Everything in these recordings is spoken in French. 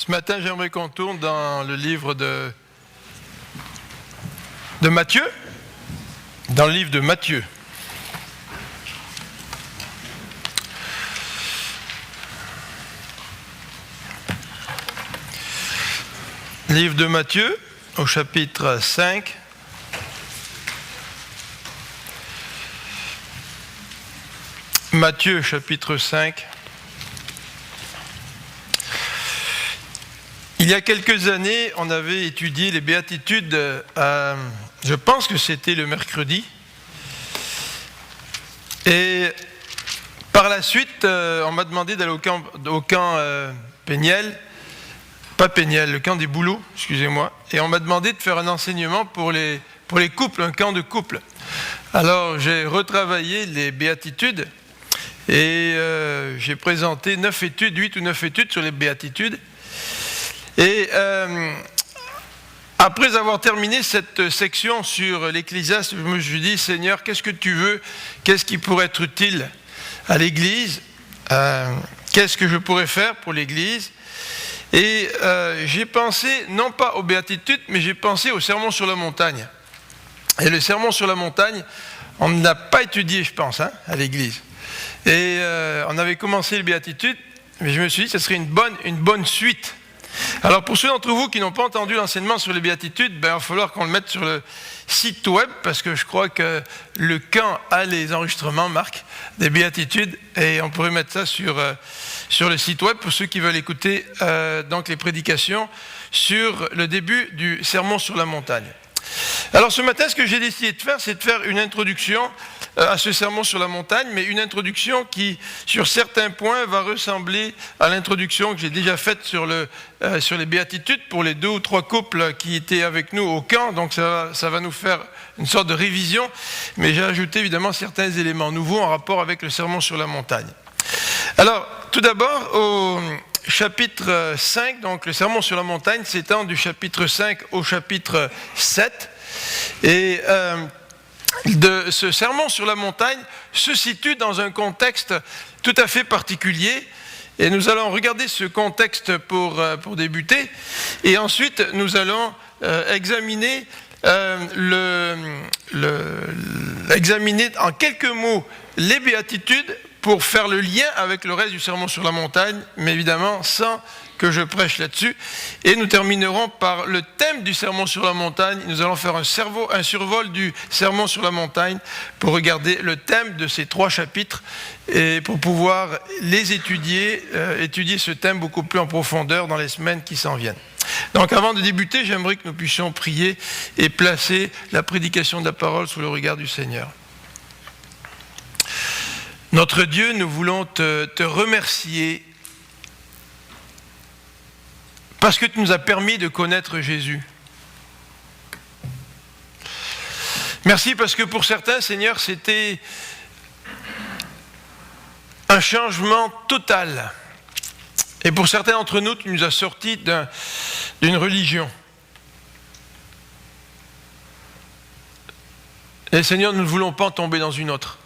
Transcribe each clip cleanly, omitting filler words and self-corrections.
Ce matin, j'aimerais qu'on tourne dans le livre de Matthieu, dans le livre de Matthieu. Livre de Matthieu, au chapitre 5. Matthieu, chapitre 5. Il y a quelques années, on avait étudié les béatitudes, je pense que c'était le mercredi. Et par la suite, on m'a demandé d'aller au camp Péniel, pas Péniel, le camp des Bouleaux, excusez-moi. Et on m'a demandé de faire un enseignement pour les couples, un camp de couples. Alors j'ai retravaillé les béatitudes et j'ai présenté 8 ou 9 études sur les béatitudes. Et après avoir terminé cette section sur l'Ecclésiaste, je me suis dit, Seigneur, qu'est-ce que tu veux? Qu'est-ce qui pourrait être utile à l'Église? Qu'est-ce que je pourrais faire pour l'Église? Et j'ai pensé, non pas aux béatitudes, mais j'ai pensé au Sermon sur la montagne. Et le Sermon sur la montagne, on ne l'a pas étudié, je pense, à l'Église. Et on avait commencé les béatitudes, mais je me suis dit que ce serait une bonne suite. Alors pour ceux d'entre vous qui n'ont pas entendu l'enseignement sur les béatitudes, il va falloir qu'on le mette sur le site web, parce que je crois que le camp a les enregistrements, Marc, des béatitudes, et on pourrait mettre ça sur le site web pour ceux qui veulent écouter donc les prédications sur le début du Sermon sur la montagne. Alors ce matin, ce que j'ai décidé de faire, c'est de faire une introduction à ce sermon sur la montagne, mais une introduction qui, sur certains points, va ressembler à l'introduction que j'ai déjà faite sur les béatitudes pour les 2 ou 3 couples qui étaient avec nous au camp. Donc ça va nous faire une sorte de révision, mais j'ai ajouté évidemment certains éléments nouveaux en rapport avec le sermon sur la montagne. Alors, tout d'abord, au chapitre 5, donc le sermon sur la montagne s'étend du chapitre 5 au chapitre 7. Et ce sermon sur la montagne se situe dans un contexte tout à fait particulier. Et nous allons regarder ce contexte pour débuter. Et ensuite, nous allons examiner en quelques mots les béatitudes pour faire le lien avec le reste du sermon sur la montagne, mais évidemment sans que je prêche là-dessus. Et nous terminerons par le thème du sermon sur la montagne. Nous allons faire un survol du sermon sur la montagne pour regarder le thème de ces 3 chapitres et pour pouvoir les étudier ce thème beaucoup plus en profondeur dans les semaines qui s'en viennent. Donc avant de débuter, j'aimerais que nous puissions prier et placer la prédication de la parole sous le regard du Seigneur. Notre Dieu, nous voulons te remercier parce que tu nous as permis de connaître Jésus. Merci parce que pour certains, Seigneur, c'était un changement total. Et pour certains d'entre nous, tu nous as sortis d'une religion. Et Seigneur, nous ne voulons pas en tomber dans une autre.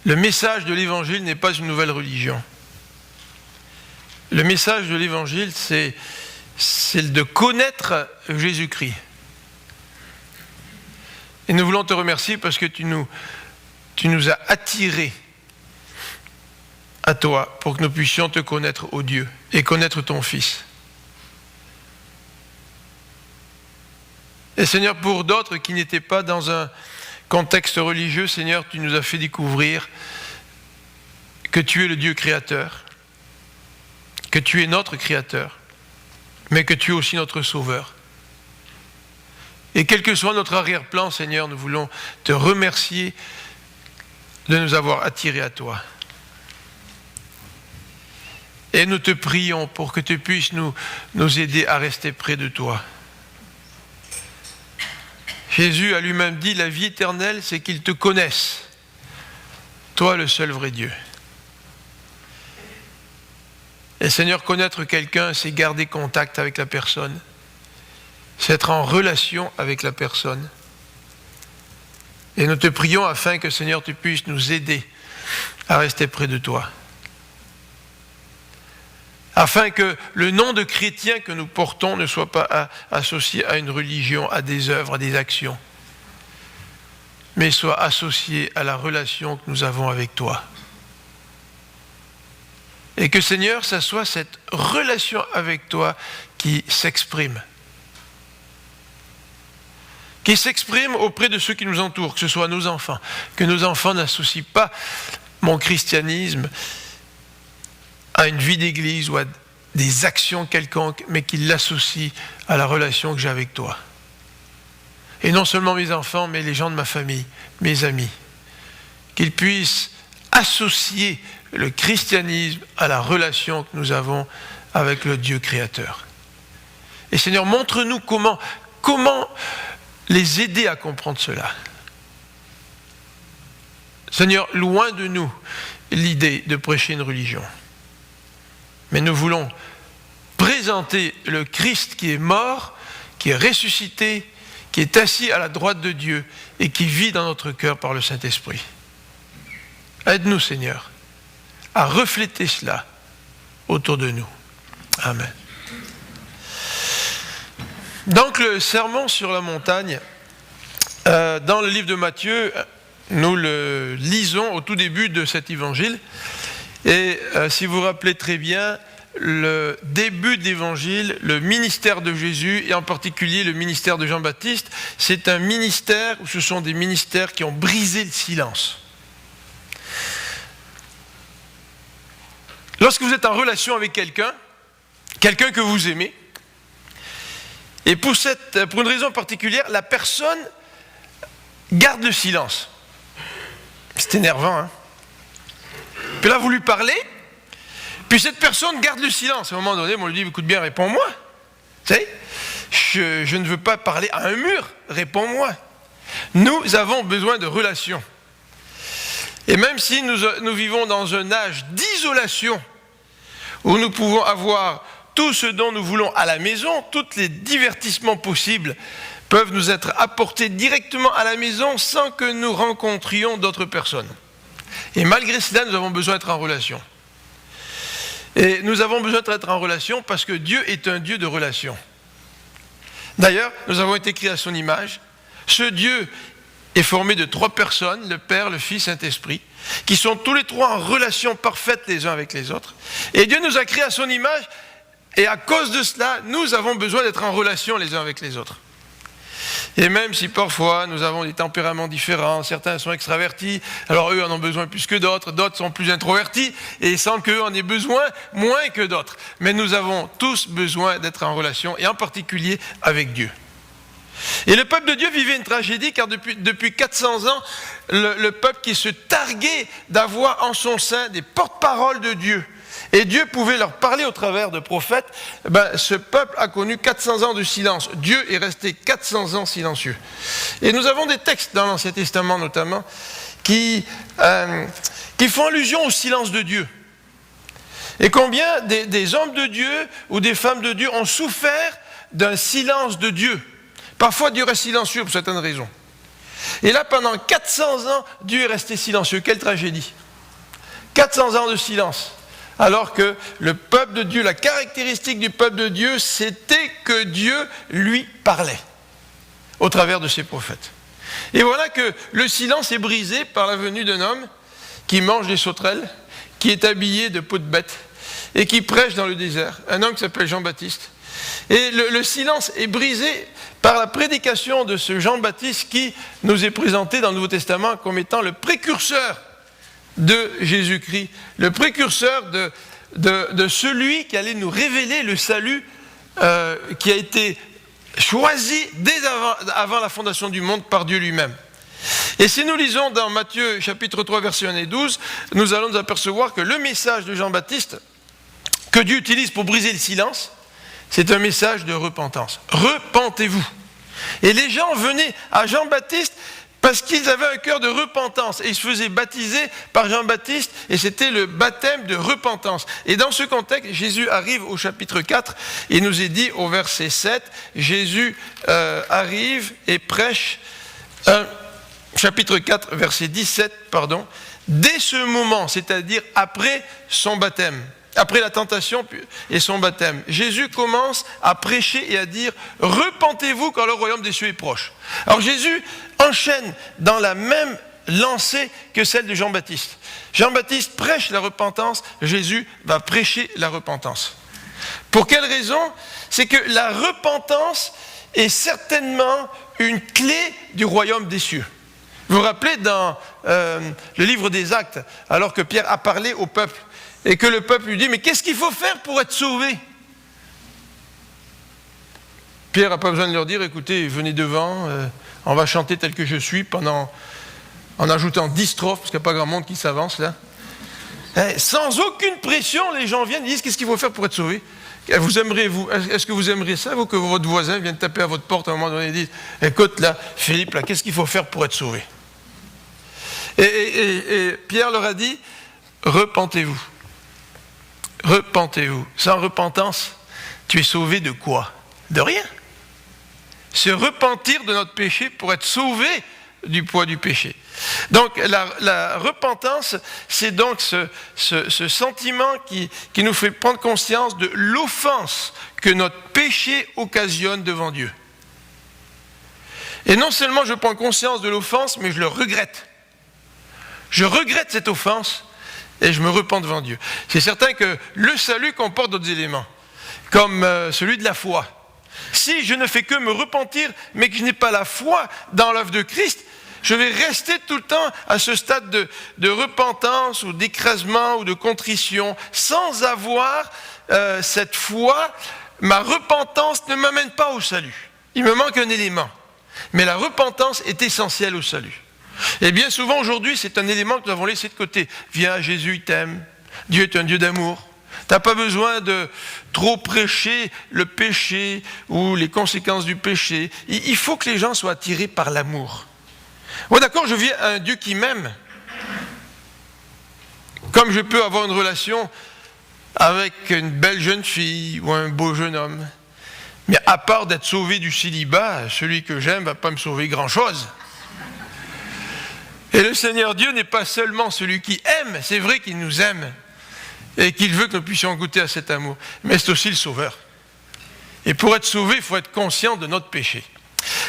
Le message de l'Évangile n'est pas une nouvelle religion. Le message de l'Évangile, c'est de connaître Jésus-Christ. Et nous voulons te remercier parce que tu nous as attirés à toi pour que nous puissions te connaître, ô Dieu, et connaître ton Fils. Et Seigneur, pour d'autres qui n'étaient pas dans un contexte religieux, Seigneur, tu nous as fait découvrir que tu es le Dieu créateur, que tu es notre créateur, mais que tu es aussi notre sauveur. Et quel que soit notre arrière-plan, Seigneur, nous voulons te remercier de nous avoir attirés à toi. Et nous te prions pour que tu puisses nous aider à rester près de toi. Jésus a lui-même dit, la vie éternelle, c'est qu'ils te connaissent, toi le seul vrai Dieu. Et Seigneur, connaître quelqu'un, c'est garder contact avec la personne, c'est être en relation avec la personne. Et nous te prions afin que, Seigneur, tu puisses nous aider à rester près de toi. afin que le nom de chrétien que nous portons ne soit pas associé à une religion, à des œuvres, à des actions, mais soit associé à la relation que nous avons avec toi. Et que, Seigneur, ça soit cette relation avec toi qui s'exprime auprès de ceux qui nous entourent, que ce soit nos enfants, que nos enfants n'associent pas mon christianisme à une vie d'église ou à des actions quelconques, mais qu'ils l'associent à la relation que j'ai avec toi. Et non seulement mes enfants, mais les gens de ma famille, mes amis, qu'ils puissent associer le christianisme à la relation que nous avons avec le Dieu créateur. Et Seigneur, montre-nous comment les aider à comprendre cela. Seigneur, loin de nous l'idée de prêcher une religion. Mais nous voulons présenter le Christ qui est mort, qui est ressuscité, qui est assis à la droite de Dieu et qui vit dans notre cœur par le Saint-Esprit. Aide-nous, Seigneur, à refléter cela autour de nous. Amen. Donc, le sermon sur la montagne, dans le livre de Matthieu, nous le lisons au tout début de cet évangile. Et si vous vous rappelez très bien, le début de l'évangile, le ministère de Jésus, et en particulier le ministère de Jean-Baptiste, c'est un ministère, où ce sont des ministères qui ont brisé le silence. Lorsque vous êtes en relation avec quelqu'un que vous aimez, et pour une raison particulière, la personne garde le silence. C'est énervant, hein? Puis là, vous lui parlez, puis cette personne garde le silence. À un moment donné, on lui dit, écoute bien, réponds-moi. Tu sais, je ne veux pas parler à un mur, réponds-moi. Nous avons besoin de relations. Et même si nous vivons dans un âge d'isolation, où nous pouvons avoir tout ce dont nous voulons à la maison, tous les divertissements possibles peuvent nous être apportés directement à la maison sans que nous rencontrions d'autres personnes. Et malgré cela, nous avons besoin d'être en relation. Et nous avons besoin d'être en relation parce que Dieu est un Dieu de relation. D'ailleurs, nous avons été créés à son image. Ce Dieu est formé de 3 personnes, le Père, le Fils, Saint-Esprit, qui sont tous les 3 en relation parfaite les uns avec les autres. Et Dieu nous a créés à son image, et à cause de cela, nous avons besoin d'être en relation les uns avec les autres. Et même si parfois nous avons des tempéraments différents, certains sont extravertis, alors eux en ont besoin plus que d'autres, d'autres sont plus introvertis, et il semble qu'eux en aient besoin moins que d'autres. Mais nous avons tous besoin d'être en relation, et en particulier avec Dieu. Et le peuple de Dieu vivait une tragédie, car depuis 400 ans, le peuple qui se targuait d'avoir en son sein des porte-paroles de Dieu, et Dieu pouvait leur parler au travers de prophètes, ce peuple a connu 400 ans de silence. Dieu est resté 400 ans silencieux. Et nous avons des textes dans l'Ancien Testament notamment qui font allusion au silence de Dieu. Et combien des hommes de Dieu ou des femmes de Dieu ont souffert d'un silence de Dieu. Parfois Dieu reste silencieux pour certaines raisons. Et là pendant 400 ans, Dieu est resté silencieux. Quelle tragédie. 400 ans de silence. Alors que le peuple de Dieu, la caractéristique du peuple de Dieu, c'était que Dieu lui parlait au travers de ses prophètes. Et voilà que le silence est brisé par la venue d'un homme qui mange des sauterelles, qui est habillé de peau de bête et qui prêche dans le désert, un homme qui s'appelle Jean-Baptiste. Et le silence est brisé par la prédication de ce Jean-Baptiste qui nous est présenté dans le Nouveau Testament comme étant le précurseur de Jésus-Christ, le précurseur de celui qui allait nous révéler le salut qui a été choisi dès avant la fondation du monde par Dieu lui-même. Et si nous lisons dans Matthieu chapitre 3 versets 1 et 12, nous allons nous apercevoir que le message de Jean-Baptiste que Dieu utilise pour briser le silence, c'est un message de repentance. Repentez-vous. Et les gens venaient à Jean-Baptiste parce qu'ils avaient un cœur de repentance et ils se faisaient baptiser par Jean-Baptiste et c'était le baptême de repentance. Et dans ce contexte, Jésus arrive au chapitre 4 et nous est dit au verset 7, Jésus arrive et prêche, chapitre 4, verset 17, dès ce moment, c'est-à-dire après son baptême, après la tentation et son baptême, Jésus commence à prêcher et à dire « Repentez-vous car le royaume des cieux est proche ». Alors Jésus enchaîne dans la même lancée que celle de Jean-Baptiste. Jean-Baptiste prêche la repentance, Jésus va prêcher la repentance. Pour quelle raison? C'est que la repentance est certainement une clé du royaume des cieux. Vous vous rappelez dans le livre des Actes, alors que Pierre a parlé au peuple, et que le peuple lui dit, mais qu'est-ce qu'il faut faire pour être sauvé? Pierre n'a pas besoin de leur dire, écoutez, venez devant, on va chanter tel que je suis en ajoutant 10 strophes, parce qu'il n'y a pas grand monde qui s'avance là. Sans aucune pression, les gens viennent et disent, qu'est-ce qu'il faut faire pour être sauvé? Est-ce que vous aimeriez ça, vous, que votre voisin vienne taper à votre porte à un moment donné et dise, écoute là, Philippe, là, qu'est-ce qu'il faut faire pour être sauvé? Et Pierre leur a dit, repentez-vous. Repentez-vous. Sans repentance, tu es sauvé de quoi? De rien. Se repentir de notre péché pour être sauvé du poids du péché. Donc la repentance, c'est donc ce sentiment qui nous fait prendre conscience de l'offense que notre péché occasionne devant Dieu. Et non seulement je prends conscience de l'offense, mais je le regrette. Je regrette cette offense et je me repens devant Dieu. C'est certain que le salut comporte d'autres éléments, comme celui de la foi. Si je ne fais que me repentir, mais que je n'ai pas la foi dans l'œuvre de Christ, je vais rester tout le temps à ce stade de repentance ou d'écrasement ou de contrition, sans avoir cette foi. Ma repentance ne m'amène pas au salut. Il me manque un élément. Mais la repentance est essentielle au salut. Et bien souvent aujourd'hui, c'est un élément que nous avons laissé de côté. Viens, Jésus, il t'aime. Dieu est un Dieu d'amour. Tu n'as pas besoin de trop prêcher le péché ou les conséquences du péché. Il faut que les gens soient attirés par l'amour. Ouais, d'accord, je viens à un Dieu qui m'aime. Comme je peux avoir une relation avec une belle jeune fille ou un beau jeune homme. Mais à part d'être sauvé du célibat, celui que j'aime ne va pas me sauver grand-chose. Et le Seigneur Dieu n'est pas seulement celui qui aime, c'est vrai qu'il nous aime et qu'il veut que nous puissions goûter à cet amour, mais c'est aussi le Sauveur. Et pour être sauvé, il faut être conscient de notre péché.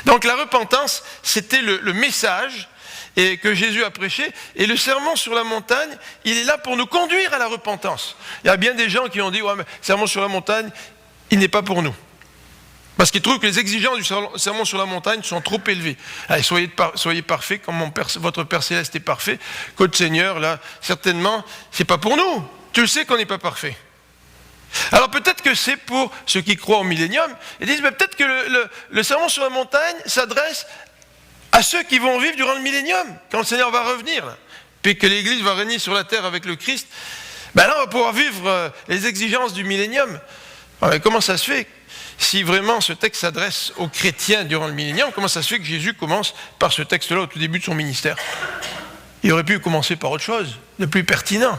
Donc la repentance, c'était le message que Jésus a prêché, et le sermon sur la montagne, il est là pour nous conduire à la repentance. Il y a bien des gens qui ont dit, ouais, mais le sermon sur la montagne, il n'est pas pour nous. Parce qu'ils trouvent que les exigences du sermon sur la montagne sont trop élevées. Allez, soyez parfaits comme votre Père Céleste est parfait. Côte Seigneur, là, certainement, c'est pas pour nous. Tu le sais qu'on n'est pas parfait. Alors peut-être que c'est pour ceux qui croient au millénium. Ils disent, mais peut-être que le sermon sur la montagne s'adresse à ceux qui vont vivre durant le millénium, quand le Seigneur va revenir, là, puis que l'Église va régner sur la terre avec le Christ. Ben là, on va pouvoir vivre les exigences du millénium. Alors, comment ça se fait? Si vraiment ce texte s'adresse aux chrétiens durant le millénium, comment ça se fait que Jésus commence par ce texte-là au tout début de son ministère? Il aurait pu commencer par autre chose, de plus pertinent.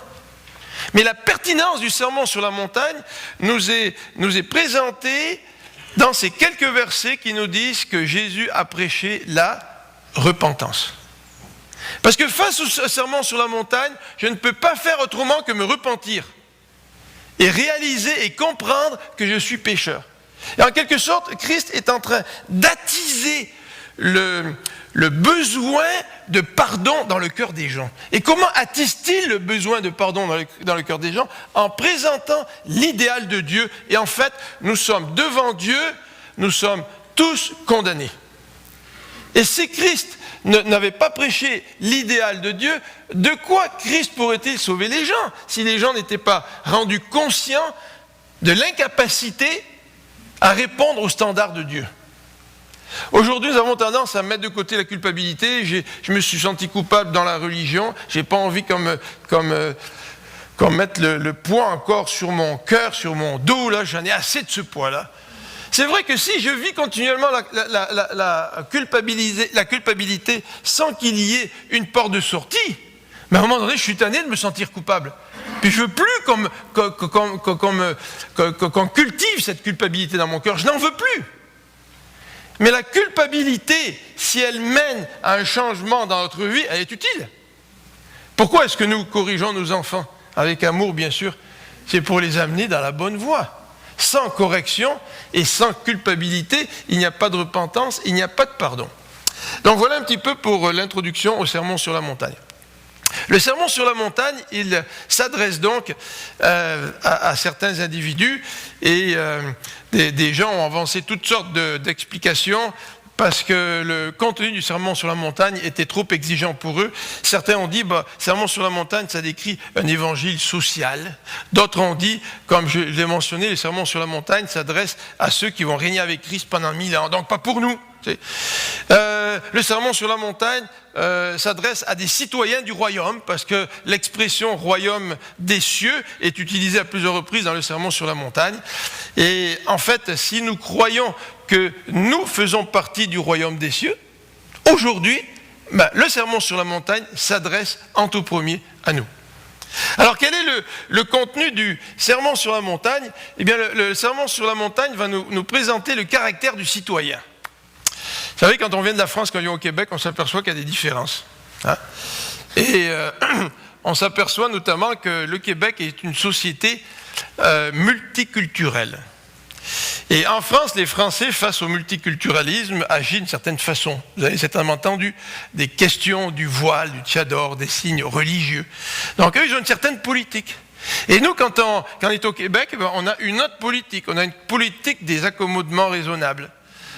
Mais la pertinence du sermon sur la montagne nous est présentée dans ces quelques versets qui nous disent que Jésus a prêché la repentance. Parce que face au sermon sur la montagne, je ne peux pas faire autrement que me repentir et réaliser et comprendre que je suis pécheur. Et en quelque sorte, Christ est en train d'attiser le besoin de pardon dans le cœur des gens. Et comment attise-t-il le besoin de pardon dans le cœur des gens? En présentant l'idéal de Dieu. Et en fait, nous sommes devant Dieu, nous sommes tous condamnés. Et si Christ n'avait pas prêché l'idéal de Dieu, de quoi Christ pourrait-il sauver les gens si les gens n'étaient pas rendus conscients de l'incapacité à répondre aux standards de Dieu? Aujourd'hui, nous avons tendance à mettre de côté la culpabilité. Je me suis senti coupable dans la religion. Je n'ai pas envie qu'on mette le poids encore sur mon cœur, sur mon dos. Là, j'en ai assez de ce poids-là. C'est vrai que si je vis continuellement la culpabilité sans qu'il y ait une porte de sortie, mais à un moment donné, je suis tanné de me sentir coupable. Puis je ne veux plus qu'on cultive cette culpabilité dans mon cœur. Je n'en veux plus. Mais la culpabilité, si elle mène à un changement dans notre vie, elle est utile. Pourquoi est-ce que nous corrigeons nos enfants? Avec amour, bien sûr. c'est pour les amener dans la bonne voie. Sans correction et sans culpabilité, il n'y a pas de repentance, il n'y a pas de pardon. Donc voilà un petit peu pour l'introduction au Sermon sur la montagne. Le Sermon sur la montagne, il s'adresse donc à certains individus et des gens ont avancé toutes sortes d'explications parce que le contenu du Sermon sur la montagne était trop exigeant pour eux. Certains ont dit, Sermon sur la montagne, ça décrit un évangile social. D'autres ont dit, comme je l'ai mentionné, le Sermon sur la montagne s'adresse à ceux qui vont régner avec Christ pendant 1000 ans, donc pas pour nous. Le Sermon sur la montagne s'adresse à des citoyens du royaume, parce que l'expression royaume des cieux est utilisée à plusieurs reprises dans le Sermon sur la montagne. Et en fait, si nous croyons que nous faisons partie du royaume des cieux, aujourd'hui, le Sermon sur la montagne s'adresse en tout premier à nous. Alors quel est le contenu du Sermon sur la montagne ? Eh bien le Sermon sur la montagne va nous présenter le caractère du citoyen. Vous savez, quand on vient de la France, quand on vient au Québec, on s'aperçoit qu'il y a des différences. Et on s'aperçoit notamment que le Québec est une société multiculturelle. Et en France, les Français, face au multiculturalisme, agissent d'une certaine façon. Vous avez certainement entendu des questions du voile, du tchador, des signes religieux. Donc eux, ils ont une certaine politique. Et nous, quand on est au Québec, on a une autre politique. On a une politique des accommodements raisonnables.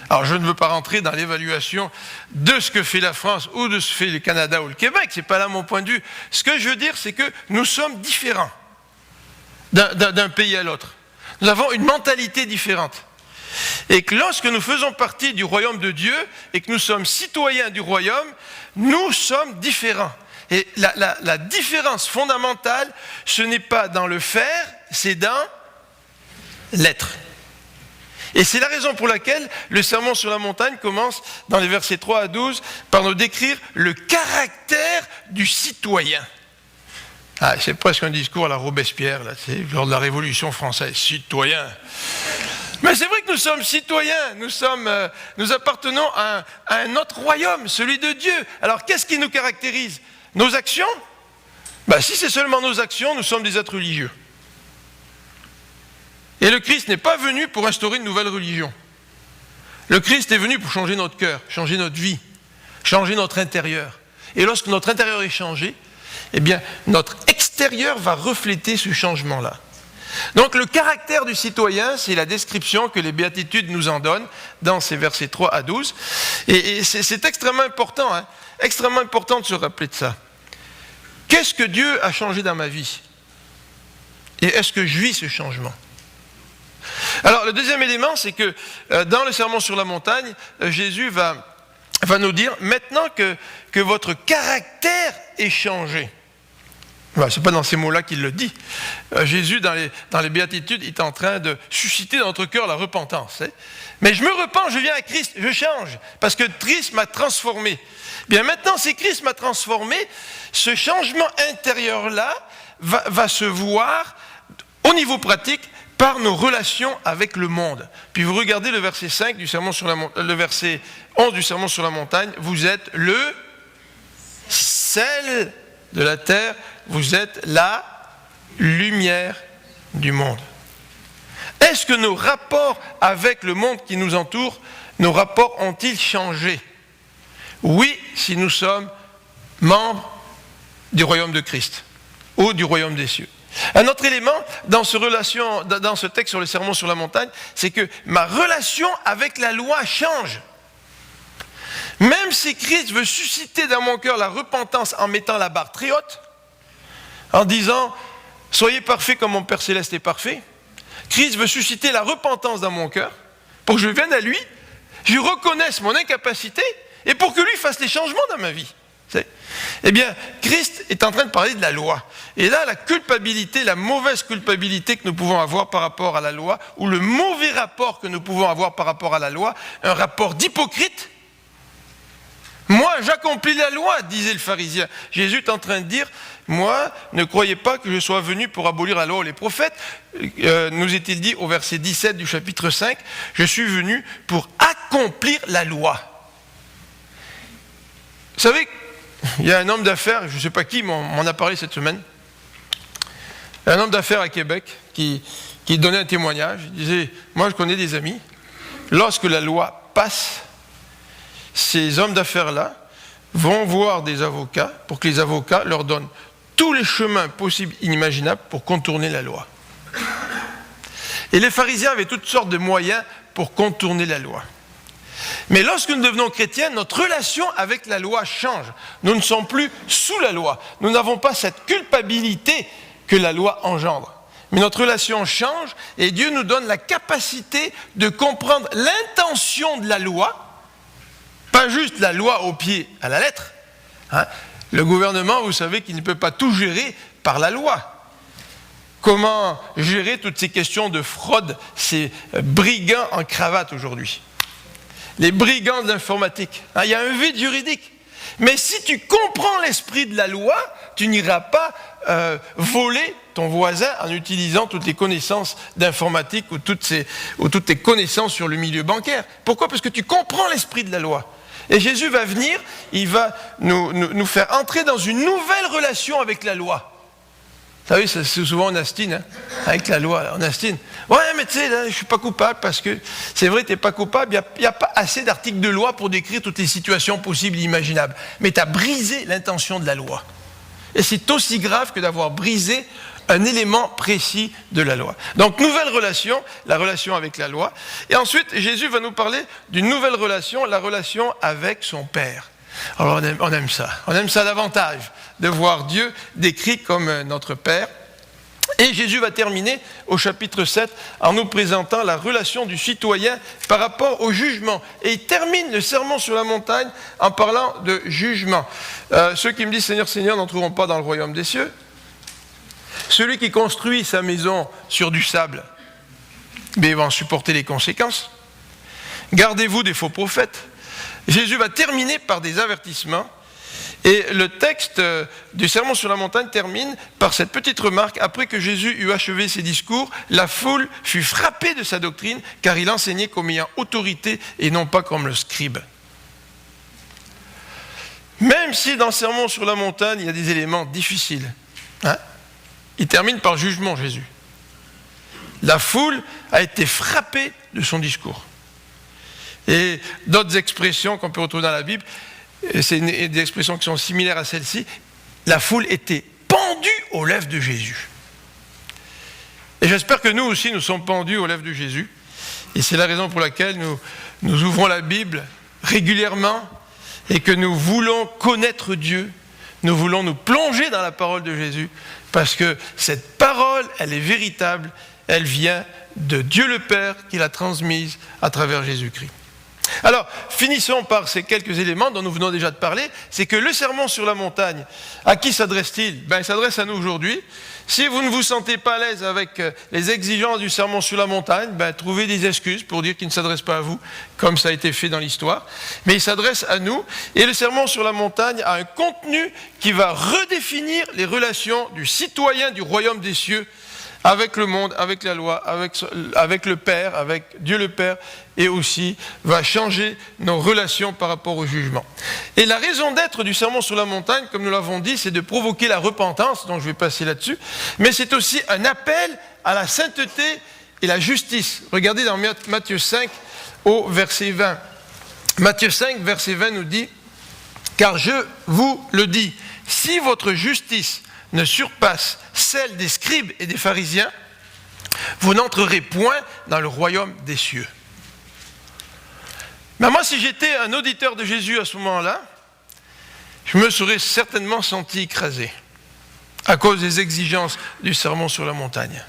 Alors, je ne veux pas rentrer dans l'évaluation de ce que fait la France ou de ce que fait le Canada ou le Québec. Ce n'est pas là mon point de vue. Ce que je veux dire, c'est que nous sommes différents d'un pays à l'autre. Nous avons une mentalité différente. Et que lorsque nous faisons partie du royaume de Dieu et que nous sommes citoyens du royaume, nous sommes différents. Et la différence fondamentale, ce n'est pas dans le faire, c'est dans l'être. Et c'est la raison pour laquelle le Sermon sur la montagne commence dans les versets 3 à 12 par nous décrire le caractère du citoyen. C'est presque un discours à la Robespierre, là, lors de la Révolution française, citoyen. Mais c'est vrai que nous sommes citoyens, nous appartenons à un autre royaume, celui de Dieu. Alors qu'est-ce qui nous caractérise ? Nos actions ? Si c'est seulement nos actions, nous sommes des êtres religieux. Et le Christ n'est pas venu pour instaurer une nouvelle religion. Le Christ est venu pour changer notre cœur, changer notre vie, changer notre intérieur. Et lorsque notre intérieur est changé, eh bien, notre extérieur va refléter ce changement-là. Donc, le caractère du citoyen, c'est la description que les béatitudes nous en donnent dans ces versets 3 à 12. Et c'est extrêmement important, extrêmement important de se rappeler de ça. Qu'est-ce que Dieu a changé dans ma vie ? Et est-ce que je vis ce changement ? Alors, le deuxième élément, c'est que dans le Sermon sur la montagne, Jésus va nous dire, maintenant que votre caractère est changé. Ce n'est pas dans ces mots-là qu'il le dit. Jésus, dans les béatitudes, est en train de susciter dans notre cœur la repentance. Mais je me repens, je viens à Christ, je change, parce que Christ m'a transformé. Bien maintenant, si Christ m'a transformé, ce changement intérieur-là va se voir au niveau pratique par nos relations avec le monde. Puis vous regardez le verset 5 du Sermon sur le verset 11 du Sermon sur la montagne, vous êtes le sel de la terre, vous êtes la lumière du monde. Est-ce que nos rapports avec le monde qui nous entoure, nos rapports ont-ils changé ? Oui, si nous sommes membres du royaume de Christ ou du royaume des cieux. Un autre élément dans ce texte sur le Sermon sur la montagne, c'est que ma relation avec la loi change. Même si Christ veut susciter dans mon cœur la repentance en mettant la barre très haute, en disant « Soyez parfaits comme mon Père Céleste est parfait », Christ veut susciter la repentance dans mon cœur pour que je vienne à lui, je reconnaisse mon incapacité et pour que lui fasse les changements dans ma vie. Eh bien, Christ est en train de parler de la loi. Et là, la culpabilité, la mauvaise culpabilité que nous pouvons avoir par rapport à la loi, ou le mauvais rapport que nous pouvons avoir par rapport à la loi, un rapport d'hypocrite. Moi, j'accomplis la loi, disait le pharisien. Jésus est en train de dire, moi, ne croyez pas que je sois venu pour abolir la loi ou les prophètes. Nous est-il dit au verset 17 du chapitre 5, je suis venu pour accomplir la loi. Vous savez, il y a un homme d'affaires, je ne sais pas qui m'en a parlé cette semaine, Un homme d'affaires à Québec qui donnait un témoignage. Il disait, moi je connais des amis, lorsque la loi passe, ces hommes d'affaires-là vont voir des avocats pour que les avocats leur donnent tous les chemins possibles, inimaginables pour contourner la loi. Et les pharisiens avaient toutes sortes de moyens pour contourner la loi. Mais lorsque nous devenons chrétiens, notre relation avec la loi change. Nous ne sommes plus sous la loi. Nous n'avons pas cette culpabilité que la loi engendre. Mais notre relation change et Dieu nous donne la capacité de comprendre l'intention de la loi, pas juste la loi au pied à la lettre. Le gouvernement, vous savez qu'il ne peut pas tout gérer par la loi. Comment gérer toutes ces questions de fraude, ces brigands en cravate aujourd'hui? Les brigands de l'informatique. Il y a un vide juridique. Mais si tu comprends l'esprit de la loi, tu n'iras pas voler ton voisin en utilisant toutes les connaissances d'informatique ou toutes tes connaissances sur le milieu bancaire. Pourquoi? Parce que tu comprends l'esprit de la loi. Et Jésus va venir, il va nous faire entrer dans une nouvelle relation avec la loi. Vous savez, c'est souvent on astine avec la loi, on astine. Ouais, mais tu sais, là, je ne suis pas coupable parce que c'est vrai, tu n'es pas coupable, il n'y a pas assez d'articles de loi pour décrire toutes les situations possibles et imaginables. Mais tu as brisé l'intention de la loi. Et c'est aussi grave que d'avoir brisé un élément précis de la loi. Donc, nouvelle relation, la relation avec la loi. Et ensuite, Jésus va nous parler d'une nouvelle relation, la relation avec son Père. Alors, on aime ça davantage, de voir Dieu décrit comme notre Père. Et Jésus va terminer au chapitre 7 en nous présentant la relation du citoyen par rapport au jugement. Et il termine le sermon sur la montagne en parlant de jugement. Ceux qui me disent « Seigneur, Seigneur » n'entreront pas dans le royaume des cieux. Celui qui construit sa maison sur du sable, il va en supporter les conséquences. Gardez-vous des faux prophètes. Jésus va terminer par des avertissements. Et le texte du Sermon sur la montagne termine par cette petite remarque. Après que Jésus eut achevé ses discours, la foule fut frappée de sa doctrine, car il enseignait comme ayant autorité et non pas comme le scribe. Même si dans le Sermon sur la montagne, il y a des éléments difficiles, il termine par jugement, Jésus. La foule a été frappée de son discours. Et d'autres expressions qu'on peut retrouver dans la Bible, c'est des expressions qui sont similaires à celle-ci. La foule était pendue aux lèvres de Jésus. Et j'espère que nous aussi, nous sommes pendus aux lèvres de Jésus. Et c'est la raison pour laquelle nous ouvrons la Bible régulièrement et que nous voulons connaître Dieu. Nous voulons nous plonger dans la parole de Jésus parce que cette parole, elle est véritable. Elle vient de Dieu le Père qui l'a transmise à travers Jésus-Christ. Alors, finissons par ces quelques éléments dont nous venons déjà de parler. C'est que le sermon sur la montagne, à qui s'adresse-t-il? Il s'adresse à nous aujourd'hui. Si vous ne vous sentez pas à l'aise avec les exigences du sermon sur la montagne, trouvez des excuses pour dire qu'il ne s'adresse pas à vous, comme ça a été fait dans l'histoire. Mais il s'adresse à nous. Et le sermon sur la montagne a un contenu qui va redéfinir les relations du citoyen du royaume des cieux avec le monde, avec la loi, avec le Père, avec Dieu le Père, et aussi va changer nos relations par rapport au jugement. Et la raison d'être du sermon sur la montagne, comme nous l'avons dit, c'est de provoquer la repentance, donc je vais passer là-dessus, mais c'est aussi un appel à la sainteté et la justice. Regardez dans Matthieu 5 au verset 20. Matthieu 5, verset 20 nous dit « Car je vous le dis, si votre justice ne surpasse celle des scribes et des pharisiens, vous n'entrerez point dans le royaume des cieux. » Mais moi, si j'étais un auditeur de Jésus à ce moment-là, je me serais certainement senti écrasé à cause des exigences du sermon sur la montagne.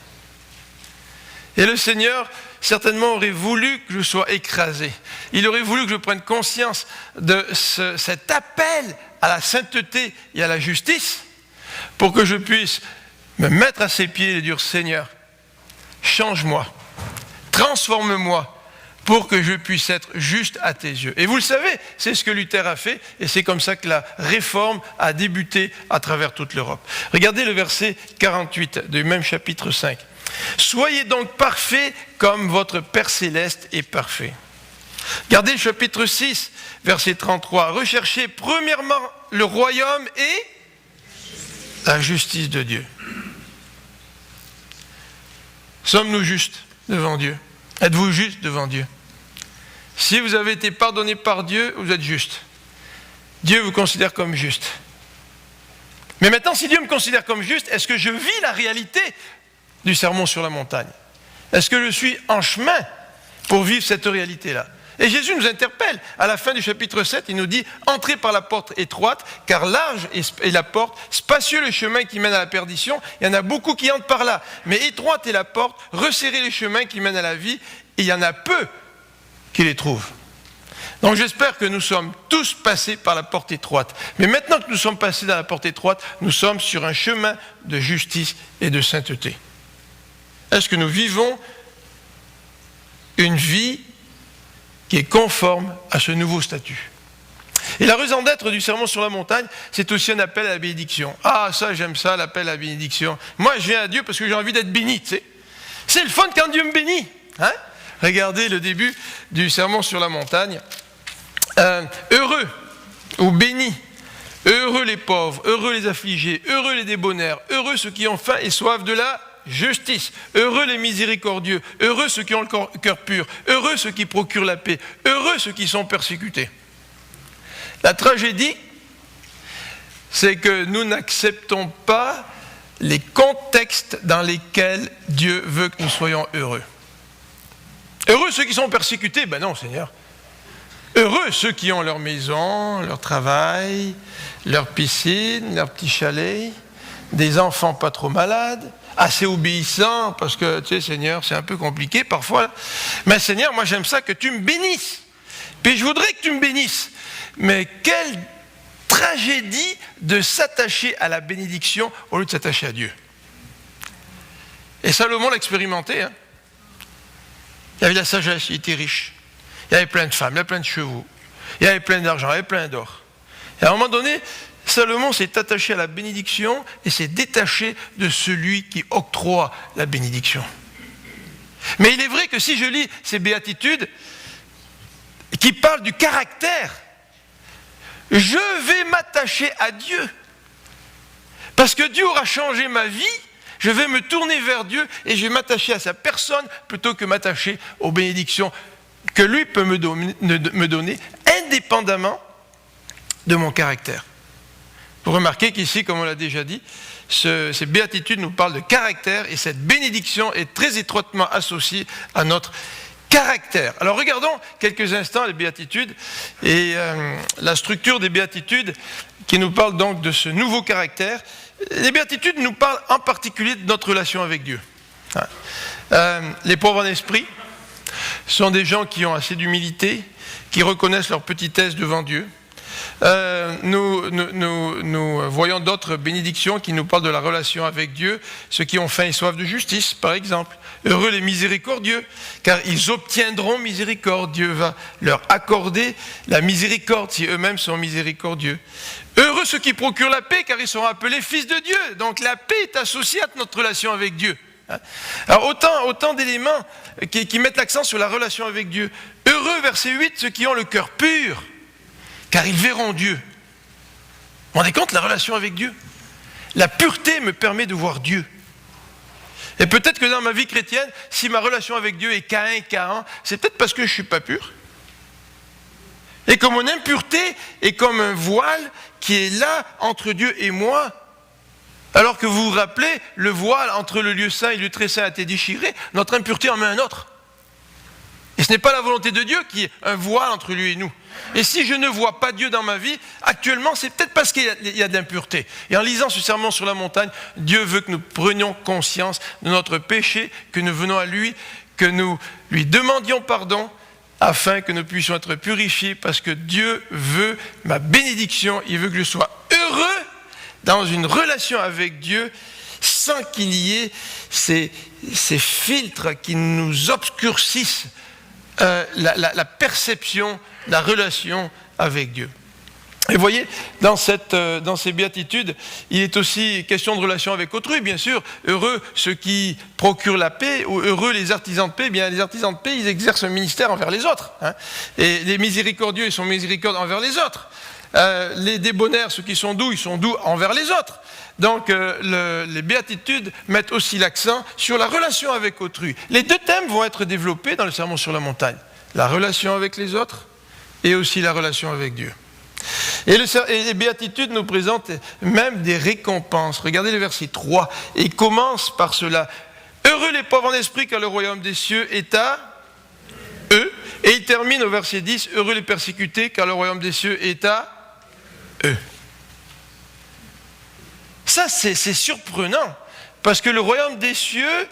Et le Seigneur, certainement, aurait voulu que je sois écrasé. Il aurait voulu que je prenne conscience de cet appel à la sainteté et à la justice, pour que je puisse me mettre à ses pieds et dire « Seigneur, change-moi, transforme-moi, pour que je puisse être juste à tes yeux. » Et vous le savez, c'est ce que Luther a fait, et c'est comme ça que la réforme a débuté à travers toute l'Europe. Regardez le verset 48 du même chapitre 5. « Soyez donc parfaits comme votre Père céleste est parfait. » Regardez le chapitre 6, verset 33. « Recherchez premièrement le royaume et la justice de Dieu. » Sommes-nous justes devant Dieu? Êtes-vous juste devant Dieu? Si vous avez été pardonné par Dieu, vous êtes juste. Dieu vous considère comme juste. Mais maintenant, si Dieu me considère comme juste, est-ce que je vis la réalité du sermon sur la montagne? Est-ce que je suis en chemin pour vivre cette réalité-là? Et Jésus nous interpelle. À la fin du chapitre 7, il nous dit « Entrez par la porte étroite, car large est la porte, spacieux le chemin qui mène à la perdition. Il y en a beaucoup qui entrent par là. Mais étroite est la porte, resserrez les chemins qui mènent à la vie, et il y en a peu qui les trouvent. » Donc j'espère que nous sommes tous passés par la porte étroite. Mais maintenant que nous sommes passés dans la porte étroite, nous sommes sur un chemin de justice et de sainteté. Est-ce que nous vivons une vie qui est conforme à ce nouveau statut? Et la raison d'être du sermon sur la montagne, c'est aussi un appel à la bénédiction. Ah, ça, j'aime ça, l'appel à la bénédiction. Moi, je viens à Dieu parce que j'ai envie d'être béni, tu sais. C'est le fun quand Dieu me bénit. Hein? Regardez le début du sermon sur la montagne. Heureux ou bénis, heureux les pauvres, heureux les affligés, heureux les débonnaires, heureux ceux qui ont faim et soif de la justice, heureux les miséricordieux, heureux ceux qui ont le cœur pur, heureux ceux qui procurent la paix, heureux ceux qui sont persécutés. La tragédie, c'est que nous n'acceptons pas les contextes dans lesquels Dieu veut que nous soyons heureux. Heureux ceux qui sont persécutés, ben non, Seigneur. Heureux ceux qui ont leur maison, leur travail, leur piscine, leur petit chalet, des enfants pas trop malades, assez obéissants, parce que, tu sais, Seigneur, c'est un peu compliqué parfois. Mais Seigneur, moi j'aime ça que tu me bénisses. Puis je voudrais que tu me bénisses. Mais quelle tragédie de s'attacher à la bénédiction au lieu de s'attacher à Dieu. Et Salomon l'a expérimenté. Hein. Il avait la sagesse, il était riche. Il y avait plein de femmes, il y avait plein de chevaux, il y avait plein d'argent, il y avait plein d'or. Et à un moment donné, Salomon s'est attaché à la bénédiction et s'est détaché de celui qui octroie la bénédiction. Mais il est vrai que si je lis ces béatitudes qui parlent du caractère, je vais m'attacher à Dieu. Parce que Dieu aura changé ma vie, je vais me tourner vers Dieu et je vais m'attacher à sa personne plutôt que m'attacher aux bénédictions que lui peut me donner indépendamment de mon caractère. Vous remarquez qu'ici, comme on l'a déjà dit, ces béatitudes nous parlent de caractère et cette bénédiction est très étroitement associée à notre caractère. Alors regardons quelques instants les béatitudes et la structure des béatitudes qui nous parle donc de ce nouveau caractère. Les béatitudes nous parlent en particulier de notre relation avec Dieu. Les pauvres en esprit sont des gens qui ont assez d'humilité, qui reconnaissent leur petitesse devant Dieu. Nous voyons d'autres bénédictions qui nous parlent de la relation avec Dieu, ceux qui ont faim et soif de justice, par exemple. Heureux les miséricordieux, car ils obtiendront miséricorde. Dieu va leur accorder la miséricorde si eux-mêmes sont miséricordieux. Heureux ceux qui procurent la paix, car ils seront appelés fils de Dieu. Donc la paix est associée à notre relation avec Dieu. Alors autant d'éléments qui mettent l'accent sur la relation avec Dieu. Heureux, verset 8, ceux qui ont le cœur pur, car ils verront Dieu. Vous vous rendez compte, la relation avec Dieu? La pureté me permet de voir Dieu. Et peut-être que dans ma vie chrétienne, si ma relation avec Dieu est Caïn, c'est peut-être parce que je ne suis pas pur. Et que mon impureté est comme un voile qui est là entre Dieu et moi. Alors que vous vous rappelez, le voile entre le lieu saint et le lieu très saint a été déchiré, notre impureté en met un autre. Et ce n'est pas la volonté de Dieu qui est un voile entre lui et nous. Et si je ne vois pas Dieu dans ma vie, actuellement, c'est peut-être parce qu'il y a de l'impureté. Et en lisant ce sermon sur la montagne, Dieu veut que nous prenions conscience de notre péché, que nous venons à lui, que nous lui demandions pardon, afin que nous puissions être purifiés, parce que Dieu veut ma bénédiction, il veut que je sois heureux dans une relation avec Dieu, sans qu'il y ait ces filtres qui nous obscurcissent la perception, la relation avec Dieu. Et vous voyez, dans ces béatitudes, il est aussi question de relation avec autrui, bien sûr. Heureux ceux qui procurent la paix, ou heureux les artisans de paix. Bien, les artisans de paix, ils exercent un ministère envers les autres. Et les miséricordieux, ils sont miséricordieux envers les autres. Les débonnaires, ceux qui sont doux, ils sont doux envers les autres. Donc, les béatitudes mettent aussi l'accent sur la relation avec autrui. Les deux thèmes vont être développés dans le Sermon sur la montagne. La relation avec les autres et aussi la relation avec Dieu. Et les béatitudes nous présentent même des récompenses. Regardez le verset 3. Et il commence par cela. Heureux les pauvres en esprit, car le royaume des cieux est à eux. Et il termine au verset 10. Heureux les persécutés, car le royaume des cieux est à eux. Ça, c'est surprenant. Parce que le royaume des cieux,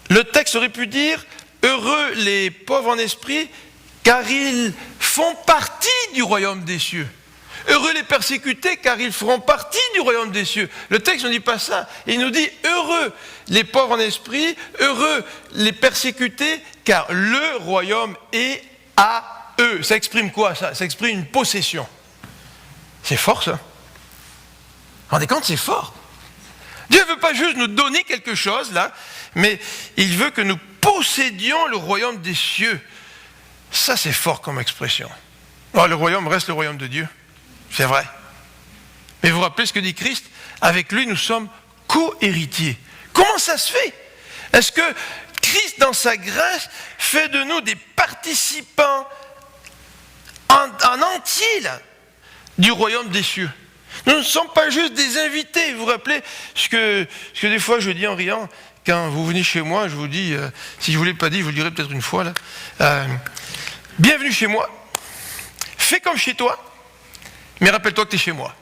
le texte aurait pu dire heureux les pauvres en esprit, car ils font partie du royaume des cieux. Heureux les persécutés, car ils feront partie du royaume des cieux. Le texte ne dit pas ça. Il nous dit heureux les pauvres en esprit, heureux les persécutés, car le royaume est à eux. Ça exprime quoi, ça? Ça exprime une possession. C'est fort, ça. Vous vous rendez compte, c'est fort. Dieu ne veut pas juste nous donner quelque chose, là, mais il veut que nous possédions le royaume des cieux. Ça, c'est fort comme expression. Oh, le royaume reste le royaume de Dieu. C'est vrai. Mais vous vous rappelez ce que dit Christ? Avec lui, nous sommes co-héritiers. Comment ça se fait? Est-ce que Christ, dans sa grâce, fait de nous des participants en entier là, du royaume des cieux? Nous ne sommes pas juste des invités. Vous vous rappelez ce que des fois je dis en riant, quand vous venez chez moi, je vous dis, si je ne vous l'ai pas dit, je vous le dirai peut-être une fois, là, bienvenue chez moi, fais comme chez toi, mais rappelle-toi que tu es chez moi.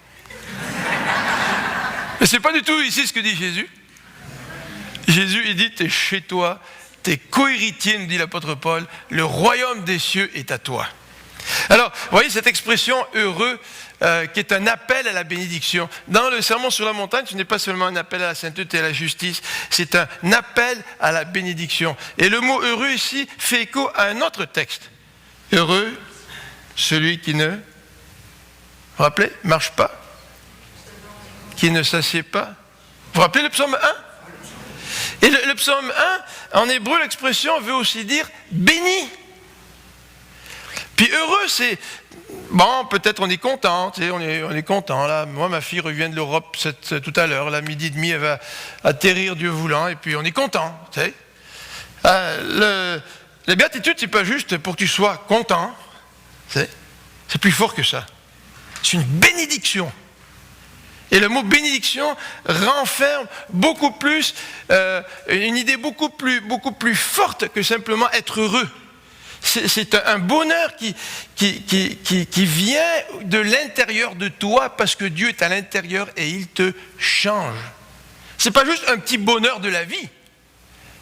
Mais ce n'est pas du tout ici ce que dit Jésus. Jésus, il dit, tu es chez toi, tu es co-héritier, nous dit l'apôtre Paul, le royaume des cieux est à toi. Alors, vous voyez cette expression heureux, qui est un appel à la bénédiction. Dans le Sermon sur la montagne, ce n'est pas seulement un appel à la sainteté et à la justice, c'est un appel à la bénédiction. Et le mot heureux ici fait écho à un autre texte. Heureux, celui qui ne, vous vous rappelez, marche pas, qui ne s'assied pas. Vous vous rappelez le psaume 1? Et le psaume 1, en hébreu, l'expression veut aussi dire béni. Puis heureux, c'est, bon, peut-être on est content, tu sais, on est content, là. Moi, ma fille revient de l'Europe tout à l'heure, là, midi et demi, elle va atterrir, Dieu voulant, et puis on est content, tu sais. La béatitude, c'est pas juste pour que tu sois content, tu sais. C'est plus fort que ça. C'est une bénédiction. Et le mot bénédiction renferme beaucoup plus, une idée beaucoup plus forte que simplement être heureux. C'est un bonheur qui vient de l'intérieur de toi parce que Dieu est à l'intérieur et il te change. Ce n'est pas juste un petit bonheur de la vie.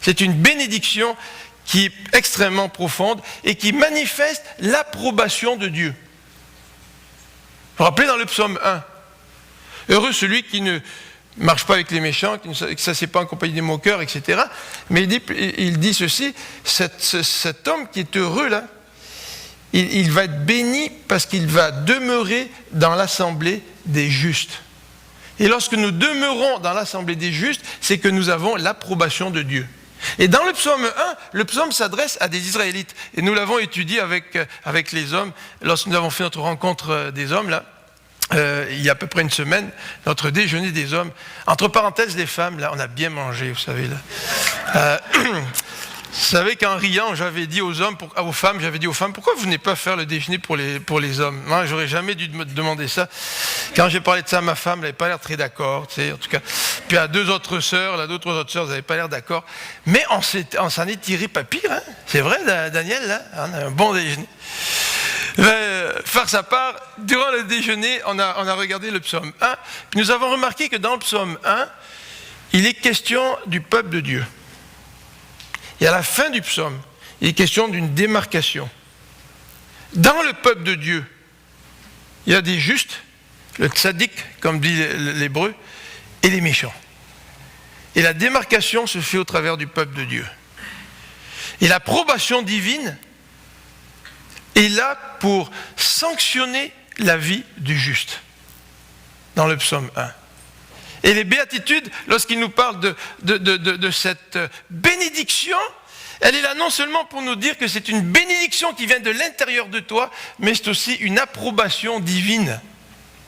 C'est une bénédiction qui est extrêmement profonde et qui manifeste l'approbation de Dieu. Vous vous rappelez dans le psaume 1, heureux celui qui ne marche pas avec les méchants, qui ne s'assied pas en compagnie des moqueurs, etc. Mais il dit ceci, cet homme qui est heureux là, il va être béni parce qu'il va demeurer dans l'assemblée des justes. Et lorsque nous demeurons dans l'assemblée des justes, c'est que nous avons l'approbation de Dieu. Et dans le psaume 1, le psaume s'adresse à des Israélites. Et nous l'avons étudié avec les hommes, lorsque nous avons fait notre rencontre des hommes là. Il y a à peu près une semaine, notre déjeuner des hommes. Entre parenthèses, les femmes, là, on a bien mangé, vous savez. Là. Vous savez qu'en riant, j'avais dit aux femmes, pourquoi vous venez pas faire le déjeuner pour les hommes? Moi, j'aurais jamais dû me demander ça. Quand j'ai parlé de ça à ma femme, elle n'avait pas l'air très d'accord, tu sais, en tout cas. Puis à d'autres autres sœurs, elles n'avaient pas l'air d'accord. Mais on s'en est tiré pas pire, hein. C'est vrai, Daniel, là, on a un bon déjeuner. Farce à part, durant le déjeuner, on a regardé le psaume 1, puis nous avons remarqué que dans le psaume 1, il est question du peuple de Dieu. Et à la fin du psaume, il est question d'une démarcation. Dans le peuple de Dieu, il y a des justes, le tzaddik, comme dit l'hébreu, et les méchants. Et la démarcation se fait au travers du peuple de Dieu. Et l'approbation divine est là pour sanctionner la vie du juste, dans le psaume 1. Et les béatitudes, lorsqu'il nous parle de cette bénédiction, elle est là non seulement pour nous dire que c'est une bénédiction qui vient de l'intérieur de toi, mais c'est aussi une approbation divine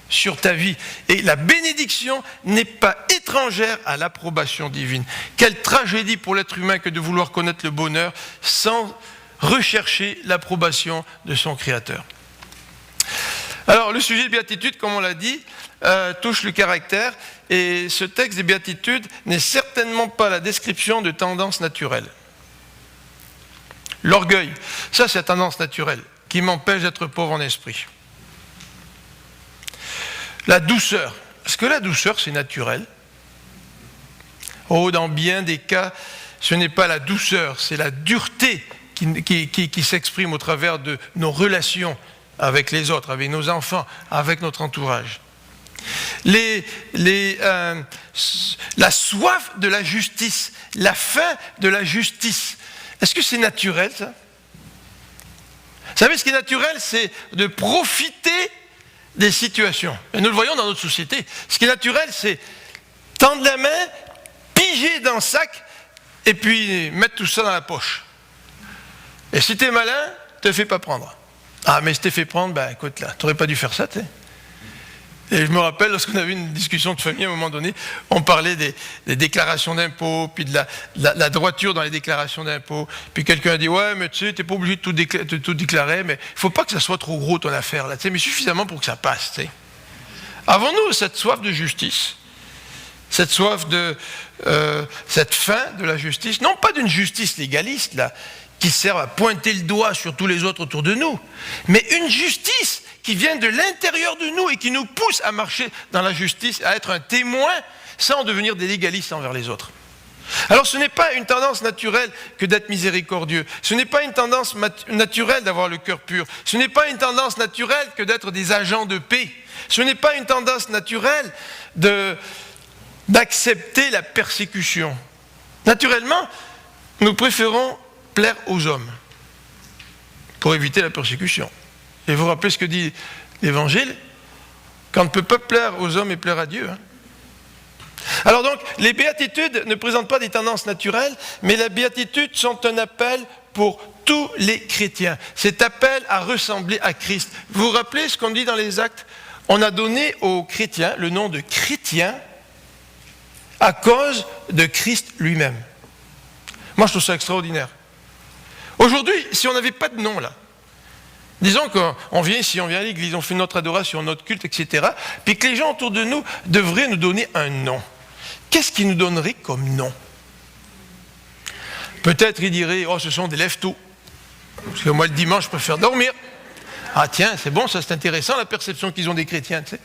sur ta vie. Et la bénédiction n'est pas étrangère à l'approbation divine. Quelle tragédie pour l'être humain que de vouloir connaître le bonheur sans rechercher l'approbation de son Créateur. Alors, le sujet de béatitude, comme on l'a dit, touche le caractère, et ce texte des béatitudes n'est certainement pas la description de tendances naturelles. L'orgueil, ça c'est la tendance naturelle qui m'empêche d'être pauvre en esprit. La douceur, est-ce que la douceur c'est naturel? Oh, dans bien des cas, ce n'est pas la douceur, c'est la dureté qui s'exprime au travers de nos relations avec les autres, avec nos enfants, avec notre entourage. La soif de la justice, la faim de la justice, est-ce que c'est naturel ça? Vous savez, ce qui est naturel, c'est de profiter des situations. Et nous le voyons dans notre société. Ce qui est naturel, c'est tendre la main, piger dans le sac, et puis mettre tout ça dans la poche. Et si tu es malin, ne te fais pas prendre. Ah, mais si tu t'es fait prendre, ben écoute là, tu n'aurais pas dû faire ça, tu sais. Et je me rappelle, lorsqu'on avait une discussion de famille, à un moment donné, on parlait des déclarations d'impôts, puis de la droiture dans les déclarations d'impôts. Puis quelqu'un a dit, ouais, mais tu sais, tu n'es pas obligé de tout déclarer, mais il ne faut pas que ça soit trop gros ton affaire, là, tu sais, mais suffisamment pour que ça passe, tu sais. Avons-nous cette soif de justice, cette soif cette faim de la justice, non pas d'une justice légaliste, là, qui sert à pointer le doigt sur tous les autres autour de nous, mais une justice qui vient de l'intérieur de nous et qui nous pousse à marcher dans la justice, à être un témoin sans devenir des légalistes envers les autres. Alors ce n'est pas une tendance naturelle que d'être miséricordieux, ce n'est pas une tendance naturelle d'avoir le cœur pur, ce n'est pas une tendance naturelle que d'être des agents de paix, ce n'est pas une tendance naturelle d'accepter la persécution. Naturellement, nous préférons plaire aux hommes pour éviter la persécution. Et vous vous rappelez ce que dit l'Évangile? Qu'on ne peut pas plaire aux hommes et plaire à Dieu. Hein. Alors donc, les béatitudes ne présentent pas des tendances naturelles, mais les béatitudes sont un appel pour tous les chrétiens. Cet appel à ressembler à Christ. Vous vous rappelez ce qu'on dit dans les Actes? On a donné aux chrétiens le nom de chrétien à cause de Christ lui-même. Moi, je trouve ça extraordinaire. Aujourd'hui, si on n'avait pas de nom là, disons qu'on vient ici, on vient à l'église, on fait notre adoration, notre culte, etc., puis que les gens autour de nous devraient nous donner un nom. Qu'est-ce qu'ils nous donneraient comme nom? Peut-être ils diraient, oh, ce sont des lève-tôt. Parce que moi, le dimanche, je préfère dormir. Ah tiens, c'est bon, ça c'est intéressant, la perception qu'ils ont des chrétiens. Tu sais.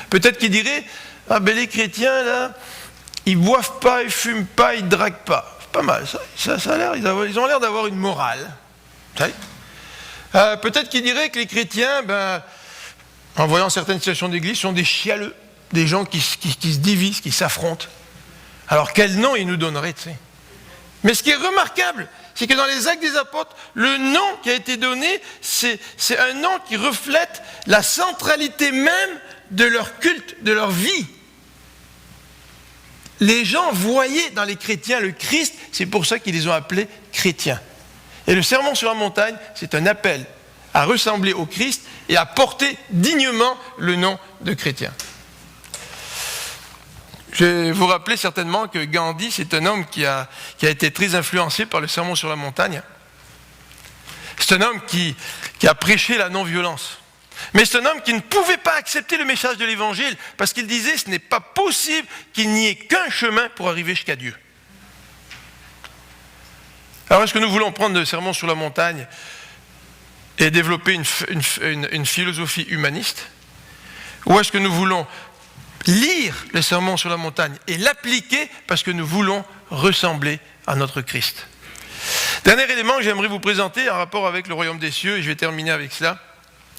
Peut-être qu'ils diraient, ah ben les chrétiens, là, ils boivent pas, ils fument pas, ils draguent pas. Pas mal, ça a l'air, ils ont l'air d'avoir une morale. Peut-être qu'ils diraient que les chrétiens, en voyant certaines situations d'église, sont des chialeux, des gens qui se divisent, qui s'affrontent. Alors quel nom ils nous donneraient, tu sais? Mais ce qui est remarquable, c'est que dans les Actes des Apôtres, le nom qui a été donné, c'est un nom qui reflète la centralité même de leur culte, de leur vie. Les gens voyaient dans les chrétiens le Christ, c'est pour ça qu'ils les ont appelés chrétiens. Et le sermon sur la montagne, c'est un appel à ressembler au Christ et à porter dignement le nom de chrétien. Je vais vous rappeler certainement que Gandhi, c'est un homme qui a été très influencé par le sermon sur la montagne. C'est un homme qui a prêché la non-violence. Mais c'est un homme qui ne pouvait pas accepter le message de l'Évangile parce qu'il disait ce n'est pas possible qu'il n'y ait qu'un chemin pour arriver jusqu'à Dieu. Alors est-ce que nous voulons prendre le sermon sur la montagne et développer une philosophie humaniste? Ou est-ce que nous voulons lire le sermon sur la montagne et l'appliquer parce que nous voulons ressembler à notre Christ? Dernier élément que j'aimerais vous présenter en rapport avec le royaume des cieux, et je vais terminer avec cela,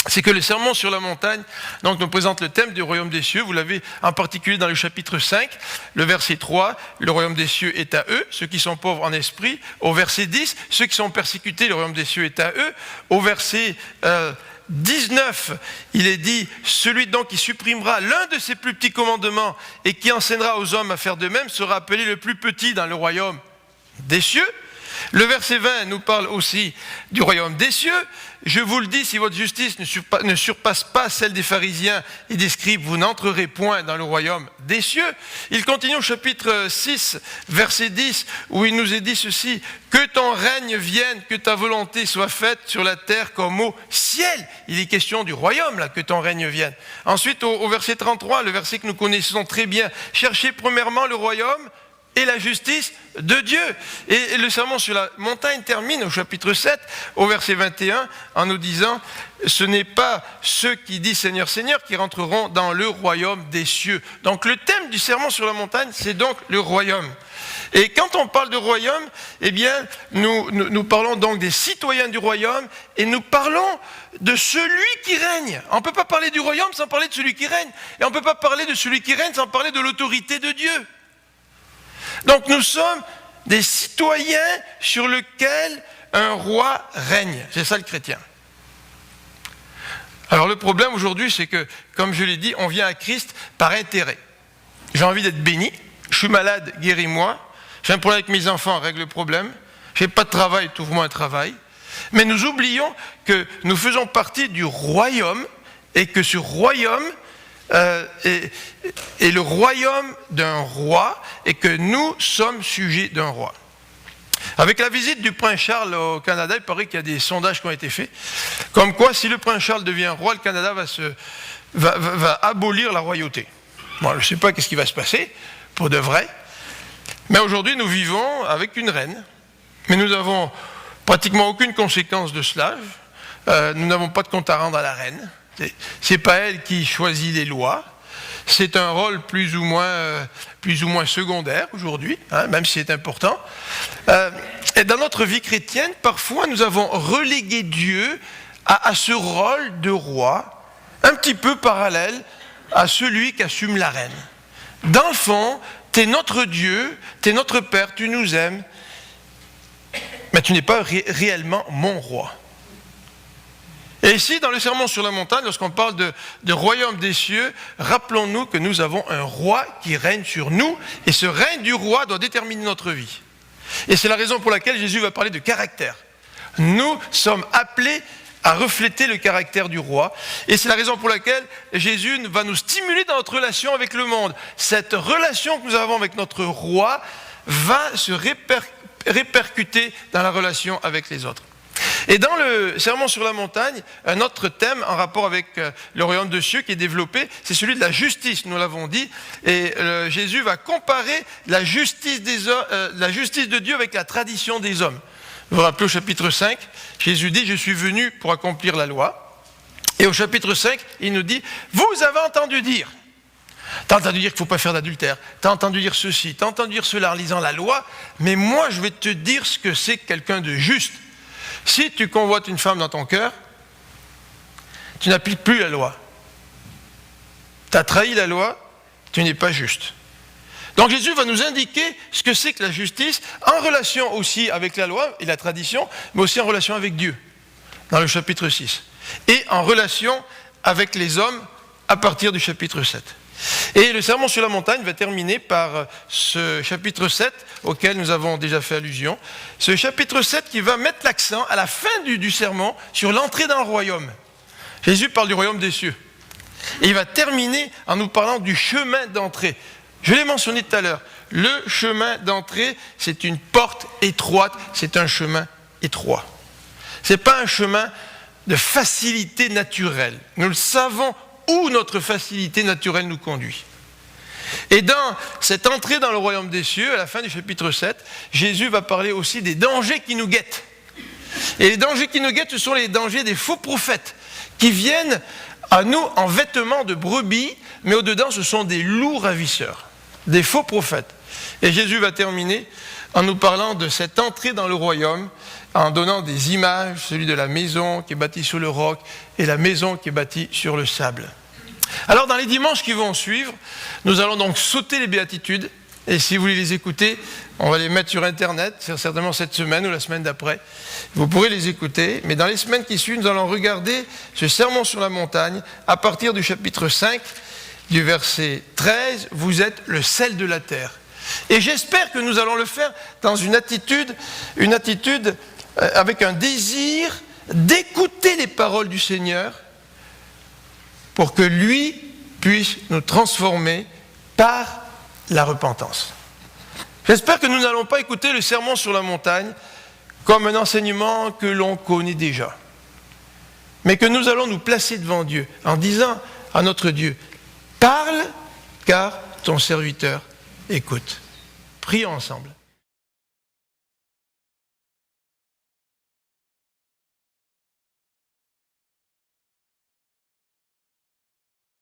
c'est que le sermon sur la montagne donc, nous présente le thème du royaume des cieux. Vous l'avez en particulier dans le chapitre 5, le verset 3, le royaume des cieux est à eux, ceux qui sont pauvres en esprit. Au verset 10, ceux qui sont persécutés, le royaume des cieux est à eux. Au verset 19, il est dit, celui donc qui supprimera l'un de ses plus petits commandements et qui enseignera aux hommes à faire de même sera appelé le plus petit dans le royaume des cieux. Le verset 20 nous parle aussi du royaume des cieux. Je vous le dis, si votre justice ne surpasse pas celle des pharisiens et des scribes, vous n'entrerez point dans le royaume des cieux. Il continue au chapitre 6, verset 10, où il nous est dit ceci, « Que ton règne vienne, que ta volonté soit faite sur la terre comme au ciel. » Il est question du royaume, là, que ton règne vienne. Ensuite, au verset 33, le verset que nous connaissons très bien, « Cherchez premièrement le royaume et la justice de Dieu. » Et le sermon sur la montagne termine au chapitre 7, au verset 21, en nous disant « Ce n'est pas ceux qui disent Seigneur, Seigneur qui rentreront dans le royaume des cieux. » Donc le thème du sermon sur la montagne, c'est donc le royaume. Et quand on parle de royaume, eh bien, nous parlons donc des citoyens du royaume et nous parlons de celui qui règne. On ne peut pas parler du royaume sans parler de celui qui règne. Et on ne peut pas parler de celui qui règne sans parler de l'autorité de Dieu. Donc nous sommes des citoyens sur lesquels un roi règne. C'est ça le chrétien. Alors le problème aujourd'hui, c'est que, comme je l'ai dit, on vient à Christ par intérêt. J'ai envie d'être béni, je suis malade, guéris-moi. J'ai un problème avec mes enfants, règle le problème. Je n'ai pas de travail, trouve-moi un travail. Mais nous oublions que nous faisons partie du royaume et que ce royaume est le royaume d'un roi et que nous sommes sujets d'un roi. Avec la visite du prince Charles au Canada, il paraît qu'il y a des sondages qui ont été faits, comme quoi si le prince Charles devient roi, le Canada va abolir la royauté. Bon, je ne sais pas qu'est-ce qui va se passer, pour de vrai, mais aujourd'hui nous vivons avec une reine, mais nous n'avons pratiquement aucune conséquence de cela, nous n'avons pas de compte à rendre à la reine. C'est pas elle qui choisit les lois. C'est un rôle plus ou moins secondaire aujourd'hui, hein, même si c'est important. Et dans notre vie chrétienne, parfois nous avons relégué Dieu à ce rôle de roi, un petit peu parallèle à celui qu'assume la reine. Dans le fond, tu es notre Dieu, tu es notre Père, tu nous aimes, mais tu n'es pas réellement mon roi. Et ici, dans le sermon sur la montagne, lorsqu'on parle de royaume des cieux, rappelons-nous que nous avons un roi qui règne sur nous, et ce règne du roi doit déterminer notre vie. Et c'est la raison pour laquelle Jésus va parler de caractère. Nous sommes appelés à refléter le caractère du roi, et c'est la raison pour laquelle Jésus va nous stimuler dans notre relation avec le monde. Cette relation que nous avons avec notre roi va se répercuter dans la relation avec les autres. Et dans le sermon sur la montagne, un autre thème en rapport avec le royaume de cieux qui est développé, c'est celui de la justice, nous l'avons dit. Et Jésus va comparer la justice de Dieu avec la tradition des hommes. Vous vous rappelez au chapitre 5, Jésus dit « Je suis venu pour accomplir la loi ». Et au chapitre 5, il nous dit « Vous avez entendu dire ». Tu as entendu dire qu'il ne faut pas faire d'adultère, tu as entendu dire ceci, tu as entendu dire cela en lisant la loi, mais moi je vais te dire ce que c'est que quelqu'un de juste. Si tu convoites une femme dans ton cœur, tu n'appliques plus la loi. Tu as trahi la loi, tu n'es pas juste. Donc Jésus va nous indiquer ce que c'est que la justice, en relation aussi avec la loi et la tradition, mais aussi en relation avec Dieu, dans le chapitre 6. Et en relation avec les hommes, à partir du chapitre 7. Et le sermon sur la montagne va terminer par ce chapitre 7 auquel nous avons déjà fait allusion. Ce chapitre 7 qui va mettre l'accent à la fin du sermon sur l'entrée dans le royaume. Jésus parle du royaume des cieux. Et il va terminer en nous parlant du chemin d'entrée. Je l'ai mentionné tout à l'heure. Le chemin d'entrée, c'est une porte étroite, c'est un chemin étroit. Ce n'est pas un chemin de facilité naturelle. Nous le savons où notre facilité naturelle nous conduit. Et dans cette entrée dans le royaume des cieux, à la fin du chapitre 7, Jésus va parler aussi des dangers qui nous guettent. Et les dangers qui nous guettent, ce sont les dangers des faux prophètes, qui viennent à nous en vêtements de brebis, mais au-dedans, ce sont des loups ravisseurs, des faux prophètes. Et Jésus va terminer en nous parlant de cette entrée dans le royaume, en donnant des images, celui de la maison qui est bâtie sur le roc et la maison qui est bâtie sur le sable. Alors dans les dimanches qui vont suivre, nous allons donc sauter les béatitudes Et si vous voulez les écouter, on va les mettre sur Internet, certainement cette semaine ou la semaine d'après. Vous pourrez les écouter, mais dans les semaines qui suivent, nous allons regarder ce sermon sur la montagne à partir du chapitre 5, du verset 13, « Vous êtes le sel de la terre ». Et j'espère que nous allons le faire dans une attitude avec un désir d'écouter les paroles du Seigneur pour que lui puisse nous transformer par la repentance. J'espère que nous n'allons pas écouter le sermon sur la montagne comme un enseignement que l'on connaît déjà, mais que nous allons nous placer devant Dieu en disant à notre Dieu, « Parle, car ton serviteur écoute. » Prions ensemble.